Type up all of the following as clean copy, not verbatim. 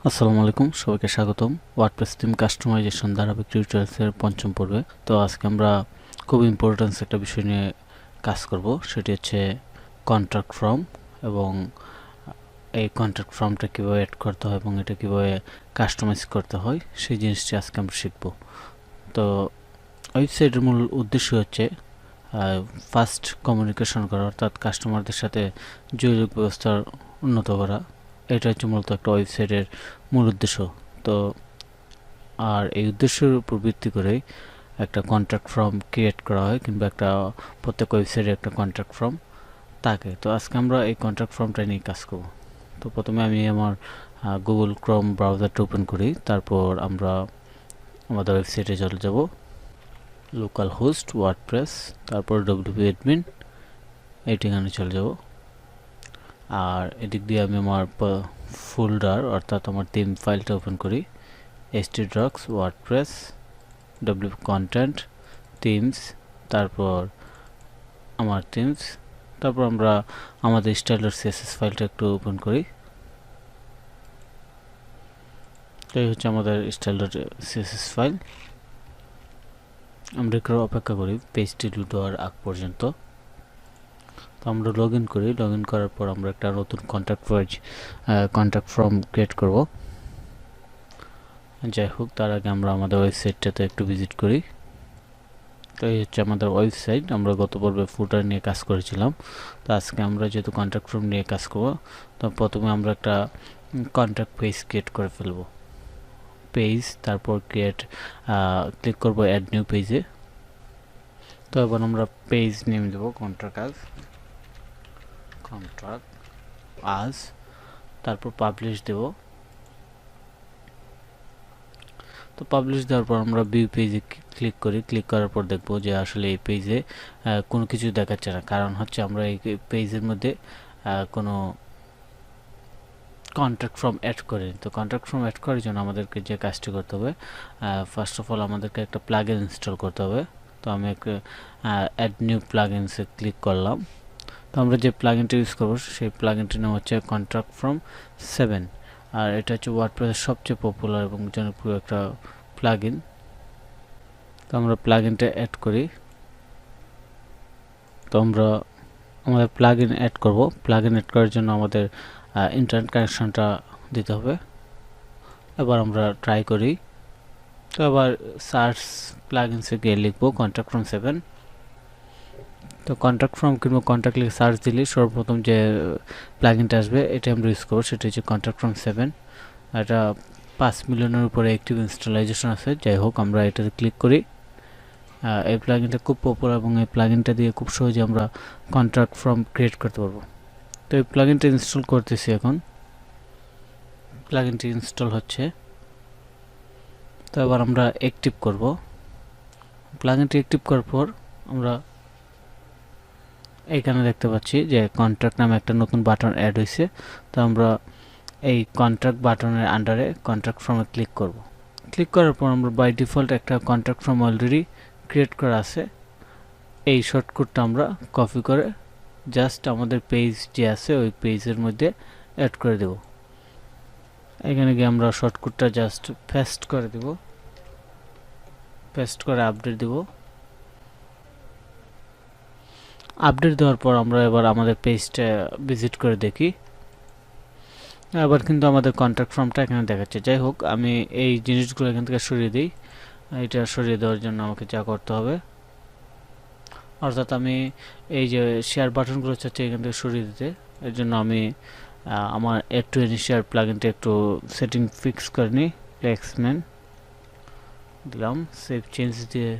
আসসালামু আলাইকুম, সবাইকে স্বাগতম। ওয়ার্ডপ্রেস থিম কাস্টমাইজেশন ধারাবাহিক টিউটোরিয়ালসের পঞ্চম পর্বে। তো আজকে আমরা খুব ইম্পর্টেন্স একটা বিষয় নিয়ে কাজ করব, সেটি হচ্ছে কন্ট্রাক্ট ফর্ম এবং এই কন্ট্রাক্ট ফর্মটা কীভাবে অ্যাড করতে হয় এবং এটা কীভাবে কাস্টমাইজ করতে হয় সেই জিনিসটি আজকে আমরা শিখব। তো ওয়েবসাইটের মূল উদ্দেশ্য হচ্ছে ফাস্ট কমিউনিকেশন করা, অর্থাৎ কাস্টমারদের সাথে যোগাযোগ ব্যবস্থার উন্নত করা। এটা হচ্ছে মূলত একটা ওয়েবসাইটের মূল উদ্দেশ্য। তো আর এই উদ্দেশ্যের উপর ভিত্তি করেই একটা কন্ট্রাক্ট ফর্ম ক্রিয়েট করা হয়, কিংবা একটা প্রত্যেক ওয়েবসাইটে একটা কন্ট্রাক্ট ফর্ম থাকে। তো আজকে আমরা এই কন্ট্রাক্ট ফর্মটা নিয়ে কাজ করব। তো প্রথমে আমি আমার গুগল ক্রোম ব্রাউজারটা ওপেন করি, তারপর আমরা আমাদের ওয়েবসাইটে চলে যাব। লোকাল হোস্ট ওয়ার্ডপ্রেস, তারপর ডব্লিউপি অ্যাডমিন, এই ঠিকানা চলে যাব। আর এদিক দিয়ে আমি আমার ফোল্ডার অর্থাৎ আমার থিম ফাইলটা ওপেন করি। htdocs WordPress W content themes, তারপর আমার থিমস, তারপর আমরা আমাদের স্টাইলার সিএসএস ফাইলটা একটু ওপেন করি। এই হচ্ছে আমাদের স্টাইলার সিএসএস ফাইল। আমরা একটু অপেক্ষা করি পেজটি লোড হওয়ার আগ পর্যন্ত। তো আমরা লগ ইন করি। লগ ইন করার পর আমরা একটা নতুন কন্ট্যাক্ট ফর্ম ক্রিয়েট করব। যাই হোক, তার আগে আমরা আমাদের ওয়েবসাইটটাতে একটু ভিজিট করি। তো এই হচ্ছে আমাদের ওয়েবসাইট। আমরা গত পর্বে ফুটার নিয়ে কাজ করেছিলাম। তো আজকে আমরা যেহেতু কন্ট্যাক্ট ফর্ম নিয়ে কাজ করব, তো প্রথমে আমরা একটা কন্ট্যাক্ট পেজ ক্রিয়েট করে ফেলব। পেজ, তারপর ক্লিক করব অ্যাড নিউ পেজে। তো এবার আমরা পেজ নেম দেব কন্ট্রাক্ট আজ, তারপর পাবলিশ দেব। তো পাবলিশ দেওয়ার পর আমরা ভিউ পেজে ক্লিক করি। ক্লিক করার পর দেখব যে আসলে এই পেজে কোনো কিছু দেখাচ্ছে না, কারণ হচ্ছে আমরা এই পেজের মধ্যে কোনো কন্ট্রাক্ট ফর্ম অ্যাড করিনি। তো কন্ট্রাক্ট ফর্ম অ্যাড করার জন্য আমাদেরকে যে কাজটি করতে হবে, ফার্স্ট অফ অল আমাদেরকে একটা প্লাগইন ইনস্টল করতে হবে। তো আমি একটা অ্যাড নিউ প্লাগইনসে ক্লিক করলাম। তো আমরা যে প্লাগইনটা ইউজ করব সেই প্লাগইনটির নাম হচ্ছে কন্ট্রাক্ট ফর্ম 7। আর এটা হচ্ছে ওয়ার্ডপ্রেসের সবচেয়ে পপুলার এবং জনপ্রিয় একটা প্লাগইন। তো আমরা প্লাগইনটা অ্যাড করি। তো আমরা আমাদের প্লাগইন অ্যাড করব। প্লাগইন অ্যাড করার জন্য আমাদের ইন্টারনেট কানেকশনটা দিতে হবে। এবার আমরা ট্রাই করি। তো এবার সার্চ প্লাগইনসে গিয়ে লিখব কন্ট্রাক্ট ফর্ম 7। তো কন্ট্রাক্ট ফর্ম কিংবা কন্ট্রাক্ট লিখে সার্চ দিলে সর্বপ্রথম যে প্লাগইনটা আসবে এটা আমরা ইউজ করব, সেটা হচ্ছে কন্ট্রাক্ট ফর্ম 7। এটা 5 মিলিয়নের উপরে অ্যাক্টিভ ইনস্টলাইজেশন আছে। যাই হোক, আমরা এটাতে ক্লিক করি। এই প্লাগইনটা খুব পপুলার এবং এই প্লাগইনটা দিয়ে খুব সহজে আমরা কন্ট্রাক্ট ফর্ম ক্রিয়েট করতে পারবো। তো এই প্লাগইনটা ইনস্টল করতেছি। এখন প্লাগইনটি ইনস্টল হচ্ছে। তো এবার আমরা অ্যাক্টিভ করব। প্লাগইনটি অ্যাক্টিভ করার পর আমরা এখানে দেখতে পাচ্ছি যে কন্ট্রাক্ট নামে একটা নতুন বাটন অ্যাড হয়েছে। তো আমরা এই কন্ট্রাক্ট বাটনের আন্ডারে কন্ট্রাক্ট ফর্মে ক্লিক করব। ক্লিক করার পর আমরা বাই ডিফল্ট একটা কন্ট্রাক্ট ফর্ম অলরেডি ক্রিয়েট করা আছে। এই শর্টকাটটা আমরা কপি করে জাস্ট আমাদের পেজ যে আছে ওই পেজের মধ্যে অ্যাড করে দেব। এখানে গিয়ে আমরা শর্টকাটটা জাস্ট পেস্ট করে দেব। পেস্ট করে আপডেট দেব। আপডেট দেওয়ার পর আমরা এবার আমাদের পেজটা ভিজিট করে দেখি। এবার কিন্তু আমাদের কন্ট্রাক্ট ফর্মটা এখানে দেখাচ্ছে। যাই হোক, আমি এই জিনিসগুলো এখান থেকে সরিয়ে দিই। এটা সরিয়ে দেওয়ার জন্য আমাকে যা করতে হবে, অর্থাৎ আমি এই যে শেয়ার বাটনগুলো চাচ্ছি এখান থেকে সরিয়ে দিতে, এর জন্য আমি আমার অ্যাড টু এনি শেয়ার প্লাগইনটা একটু সেটিং ফিক্স করে নিই। এক্সম্যান দিলাম, সেভ চেঞ্জ দিয়ে।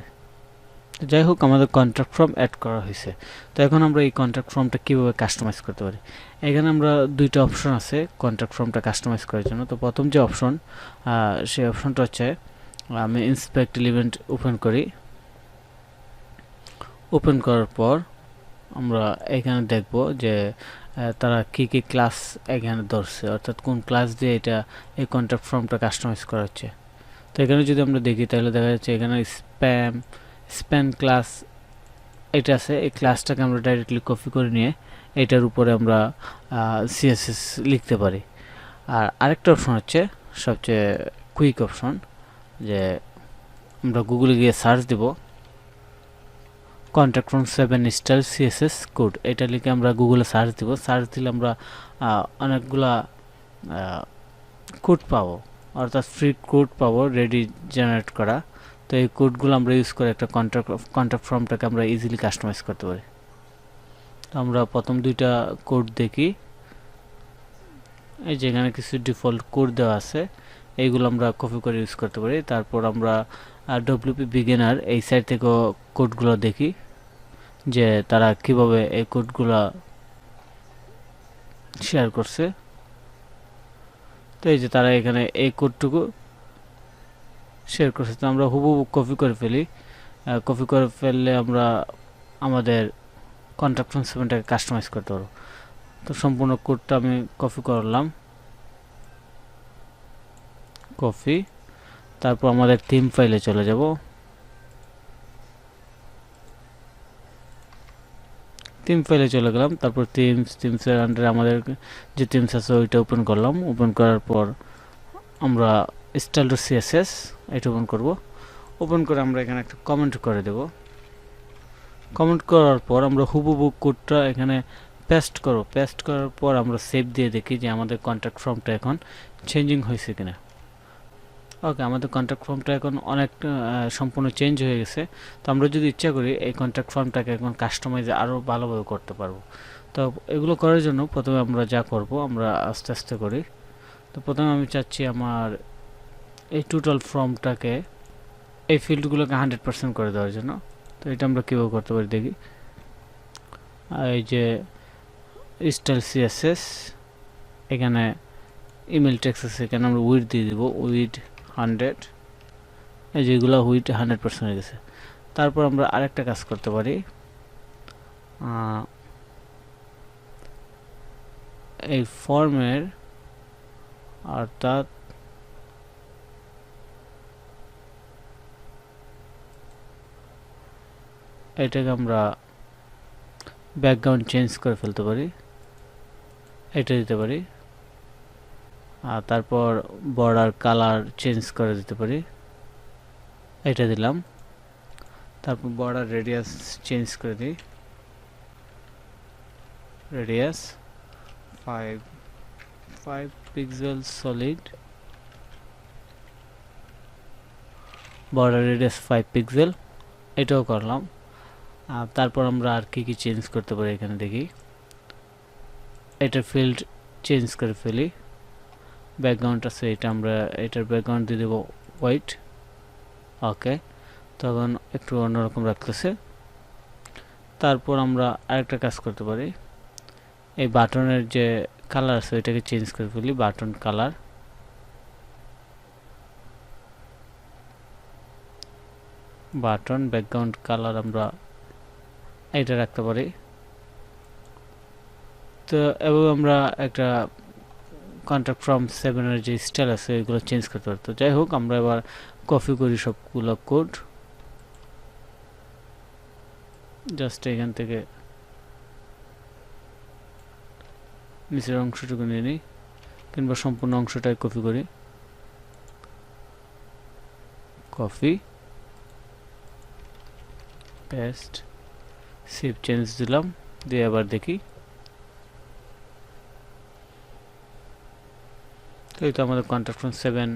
যাই হোক, আমাদের কন্ট্রাক্ট ফর্ম অ্যাড করা হয়েছে। তো এখন আমরা এই কন্ট্রাক্ট ফর্মটা কীভাবে কাস্টমাইজ করতে পারি, এখানে আমরা দুইটা অপশন আছে কন্ট্রাক্ট ফর্মটা কাস্টমাইজ করার জন্য। তো প্রথম যে অপশন, সেই অপশনটা হচ্ছে আমি ইন্সপেক্ট এলিমেন্ট ওপেন করি। ওপেন করার পর আমরা এখানে দেখব যে তারা কি কি ক্লাস এখানে ধরছে, অর্থাৎ কোন ক্লাস দিয়ে এটা এই কন্ট্রাক্ট ফর্মটা কাস্টমাইজ করা হচ্ছে। তো এখানে যদি আমরা দেখি তাহলে দেখা যাচ্ছে এখানে স্প্যান ক্লাস এটা আছে। এই ক্লাসটাকে আমরা ডাইরেক্টলি কপি করে নিয়ে এটার উপরে আমরা সিএসএস লিখতে পারি। আর আরেকটা অপশন হচ্ছে সবচেয়ে কুইক অপশন, যে আমরা গুগলে গিয়ে সার্চ দিব contact from 7 style CSS code, এটা লিখে আমরা গুগলে সার্চ দিব। সার্চ দিলে আমরা অনেকগুলা কোড পাবো, অর্থাৎ ফ্রি কোড পাবো রেডি জেনারেট করা। তো এই কোডগুলো আমরা ইউজ করে একটা কন্ট্যাক্ট ফর্মটাকে আমরা ইজিলি কাস্টমাইজ করতে পারি। তো আমরা প্রথম দুইটা কোড দেখি। এই যেখানে কিছু ডিফল্ট কোড দেওয়া আছে, এইগুলো আমরা কপি করে ইউজ করতে পারি। তারপর আমরা ডব্লিউপি বিগিনার এই সাইট থেকেও কোডগুলো দেখি যে তারা কিভাবে এই কোডগুলো শেয়ার করছে। তো এই যে তারা এখানে এই কোডটুকু শেয়ার করছে, তো আমরা হুবহু কপি করে ফেলি। কপি করে ফেললে আমরা আমাদের কন্ট্যাক্ট ফ্রম 7টাকে কাস্টমাইজ করতে পারবো। তো সম্পূর্ণ কোডটা আমি কপি করলাম, কপি। তারপর আমাদের থিম ফাইলে চলে যাব। থিম ফাইলে চলে গেলাম, তারপর থিমসের আন্ডারে আমাদের যে থিমস আছে ওইটা ওপেন করলাম। ওপেন করার পর আমরা style.css এটা ওপেন করব। ওপেন করে আমরা এখানে একটা কমেন্ট করে দেব। কমেন্ট করার পর আমরা হুবহু কোডটা এখানে পেস্ট করব। পেস্ট করার পর আমরা সেভ দিয়ে দেখি যে আমাদের কন্ট্যাক্ট ফর্মটা এখন চেঞ্জিং হয়েছে কিনা। ওকে, আমাদের কন্ট্যাক্ট ফর্মটা এখন অনেক সম্পূর্ণ চেঞ্জ হয়ে গেছে। তো আমরা যদি ইচ্ছা করি এই কন্ট্যাক্ট ফর্মটাকে এখন কাস্টমাইজ আরও ভালোভাবে করতে পারবো। তো এগুলো করার জন্য প্রথমে আমরা যা করব, আমরা আস্তে আস্তে করি। তো প্রথমে আমি চাচ্ছি আমার এই টোটাল ফর্মটাকে, এই ফিল্ডগুলোকে 100% করে দেওয়ার জন্য। তো এটা আমরা কীভাবে করতে পারি দেখি। এই যে স্টাইল সিএসএস, এখানে ইমেল টেক্সট আছে, এখানে আমরা উইড দিয়ে দিব, উইড 100। এই যেগুলো উইড 100% হয়ে গেছে। তারপর আমরা আরেকটা কাজ করতে পারি, এই ফর্মের অর্থাৎ এটাকে আমরা ব্যাকগ্রাউন্ড চেঞ্জ করে ফেলতে পারি, এটা দিতে পারি। আর তারপর বর্ডার কালার চেঞ্জ করে দিতে পারি, এটা দিলাম। তারপর বর্ডার রেডিয়াস চেঞ্জ করে দিই, radius 5 pixel solid, border radius 5 pixel, এটাও করলাম। তারপর আমরা আর কি কি চেঞ্জ করতে পারি এখানে দেখি। এটা ফিল্ড চেঞ্জ করে ফেলি, ব্যাকগ্রাউন্ড আছে, এটা আমরা এটার ব্যাকগ্রাউন্ড দিয়ে দেবো হোয়াইট। ওকে, তখন একটু অন্যরকম রাখতেছে। তারপর আমরা আরেকটা কাজ করতে পারি, এই বাটনের যে কালার আছে ওইটাকে চেঞ্জ করে ফেলি, button colour. Button background colour আমরা এটা রাখতে পারি। তো এবং আমরা একটা কন্ট্যাক্ট ফ্রম 7 এর যে স্টাইল আছে এগুলো চেঞ্জ করতে পারি। তো যাই হোক, আমরা এবার কপি করি সবগুলো কোড, জাস্ট এখান থেকে নিচের অংশটুকু নিয়ে নিই, কিংবা সম্পূর্ণ অংশটাই কপি করি, কপি পেস্ট, সেভ চেঞ্জ দিলাম, দিয়ে আবার দেখি। তো এই তো আমাদের কন্ট্যাক্ট ফ্রম 7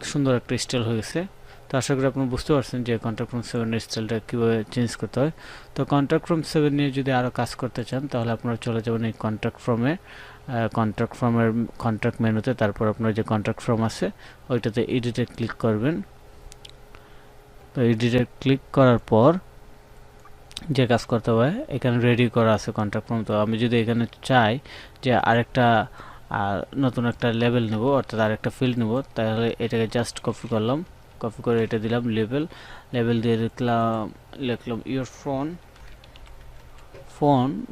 সুন্দর একটা স্টাইল হয়ে গেছে। তো আশা করি আপনারা বুঝতে পারছেন যে কন্ট্যাক্ট ফ্রম 7 এর স্টাইলটা কীভাবে চেঞ্জ করতে হয়। তো কন্ট্যাক্ট ফ্রম 7 নিয়ে যদি আরও কাজ করতে চান তাহলে আপনারা চলে যাবেন এই কন্ট্যাক্ট ফর্মের কন্ট্যাক্ট মেনুতে। তারপর আপনার যে কন্ট্যাক্ট ফর্ম আছে ওইটাতে এডিটে ক্লিক করবেন। তো এডিটে ক্লিক করার পর যে কাজ করতে হবে, এখানে রেডি করা আছে কন্ট্যাক্ট ফর্ম। তো আমি যদি এখানে চাই যে আরেকটা নতুন একটা লেভেল নেব, অর্থাৎ আরেকটা ফিল্ড নেব, তাহলে এটাকে জাস্ট কপি করলাম, কপি করে এটা দিলাম লেভেল দিয়ে লিখলাম ইওর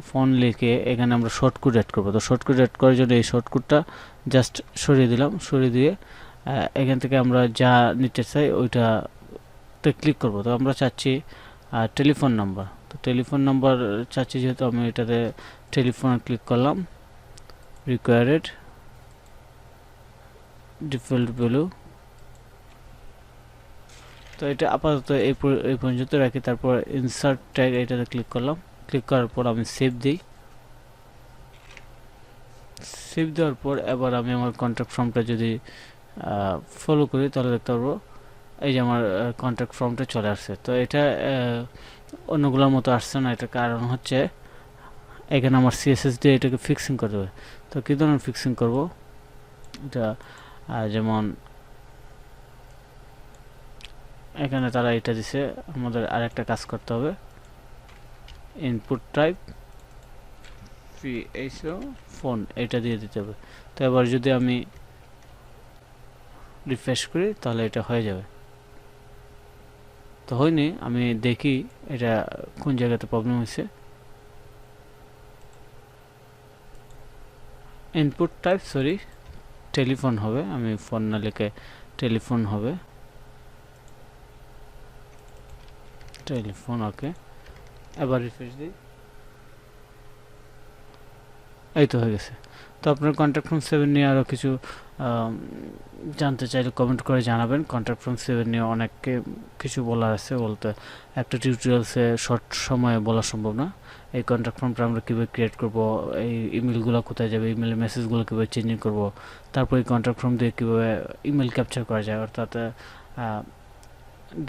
ফোন লিখে এখানে আমরা শর্টকাট অ্যাড করবো। তো শর্টকাট অ্যাড করার জন্য এই শর্টকাটটা জাস্ট সরিয়ে দিলাম, সরিয়ে দিয়ে এখান থেকে আমরা যা নিতে চাই ওইটাতে ক্লিক করব। তো আমরা চাচ্ছি টেলিফোন নাম্বার, তো টেলিফোন নাম্বার চাচ্ছি, যেহেতু আমি এটাতে টেলিফোনে ক্লিক করলাম, রিকোয়ার্ড ডিফল্ট ভ্যালু। তো এটা আপাতত এই পর্যন্ত রাখি। তারপর ইনসার্ট ট্যাগ এটাতে ক্লিক করলাম। ক্লিক করার পর আমি সেভ দিই। সেভ দেওয়ার পর এবার আমি আমার কন্ট্যাক্ট ফর্মটা যদি ফলো করি তাহলে দেখতে পারবো এই যে আমার কন্ট্যাক্ট ফর্মটা চলে আসছে। তো এটা অন্যগুলোর মতো আসছে না, এটার কারণ হচ্ছে এখানে আমার সিএসএস দিয়ে এটাকে ফিক্সিং করতে হবে। তো কী ধরনের ফিক্সিং করব, এটা যেমন এখানে তারা এটা দিছে, আমাদের আরেকটা কাজ করতে হবে, ইনপুট টাইপ ফোন এটা দিয়ে দিতে হবে। তো এবার যদি আমি রিফ্রেশ করি তাহলে এটা হয়ে যাবে। তো হয়নি, আমি দেখি এটা কোন জায়গাতে প্রবলেম হয়েছে। ইনপুট টাইপ টেলিফোন হবে, আমি ফোন না লিখে টেলিফোন হবে, টেলিফোন। ওকে, এবার রিফ্রেশ দিই, এই তো হয়ে গেছে। তো আপনার কন্ট্যাক্ট ফর্ম 7 নিয়ে আরও কিছু জানতে চাইলে কমেন্ট করে জানাবেন। কন্ট্যাক্ট ফর্ম 7 নিয়ে অনেককে কিছু বলার আছে, বলতে একটা টিউটোরিয়ালসে শর্ট সময়ে বলা সম্ভব না। এই কন্ট্যাক্ট ফর্মটা আমরা কীভাবে ক্রিয়েট করব, এই ইমেলগুলো কোথায় যাবে, ইমেলের মেসেজগুলো কীভাবে চেঞ্জিং করব, তারপর এই কন্ট্যাক্ট ফর্ম দিয়ে কীভাবে ইমেল ক্যাপচার করা যায়, অর্থাৎ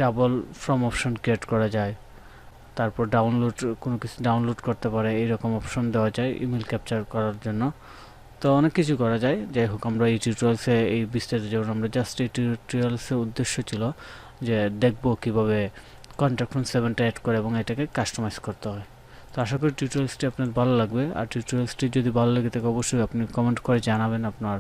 ডাবল ফর্ম অপশন ক্রিয়েট করা যায়, তারপর কোনো কিছু ডাউনলোড করতে পারে এইরকম অপশন দেওয়া যায় ইমেল ক্যাপচার করার জন্য। তো অনেক কিছু করা যায়। যাই হোক, আমরা এই টিউটোরিয়ালসে এই বিস্তারিত যেমন আমরা জাস্ট এই টিউটোরিয়ালসের উদ্দেশ্য ছিল যে দেখব কিভাবে কন্ট্যাক্ট ফর্ম 7টা অ্যাড করে এবং এটাকে কাস্টমাইজ করতে হয়। তো আশা করি টিউটোরিয়ালসটি আপনার ভালো লাগবে। আর টিউটোরিয়ালসটি যদি ভালো লেগে থাকে অবশ্যই আপনি কমেন্ট করে জানাবেন আপনার